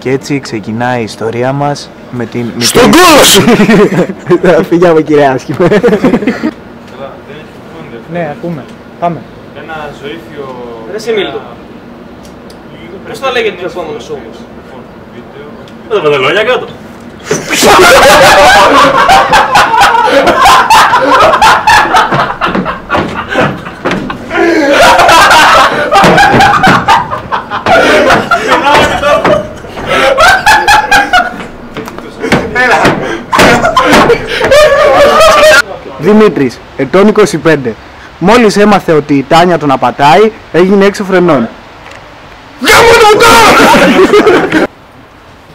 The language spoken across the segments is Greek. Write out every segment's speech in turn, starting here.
Και έτσι ξεκινάει η ιστορία μας με την... Στον κόλο σου! Φύγε από κύριε άσχημα. Ναι, ακούμε. Πάμε. Ένα ζωήφιο... Δεν σε μίλητο. Πώς θα λέγεται το επόμενο σου όμως? Με τα παντελόνια κάτω. Δημήτρης, ετών 25. Μόλις έμαθε ότι η Τάνια τον απατάει, έγινε έξω φρενών.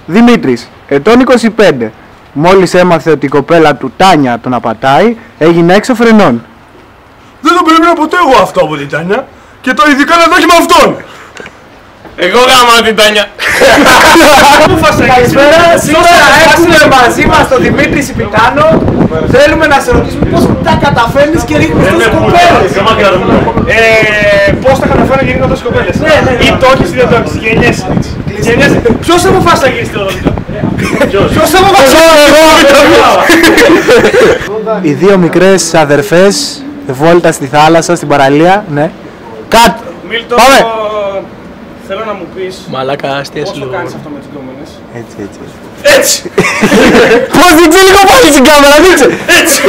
Δημήτρης, ετών 25. Μόλις έμαθε ότι η κοπέλα του Τάνια τον απατάει, έγινε έξω φρενών. Δεν το περίμενα ποτέ εγώ αυτό από την Τάνια και το ειδικά να το έχει με αυτόν. Εγώ γάμα την Τάνια. Καλησπέρα, σήμερα έχουμε μαζί μας τον Δημήτρη Σιπιτάνο. Θέλουμε να σε ρωτήσουμε πώς τα καταφέρνεις και ρίχνεις τόσες κοπέλες. Πώς τα καταφέρω και ρίχνω τόσες κοπέλες? Ή το έχεις ή δεν το έχεις, γενιέσαι. Ποιος αποφάσισε να γίνεις θεοδοτικό? Ποιος αποφάσισε? Οι δύο μικρές αδερφές, βόλτα στη θάλασσα, στην παραλία, ναι. Κάτω! Μίλτο, Πάμε! θέλω να μου πεις Μαλάκα, άστιες πώς το λίγο. κάνεις αυτό με τις γκόμενες. Έτσι, έτσι. Έτσι! Πώς δείξε λίγο πάλι στην κάμερα, δείξε! Έτσι!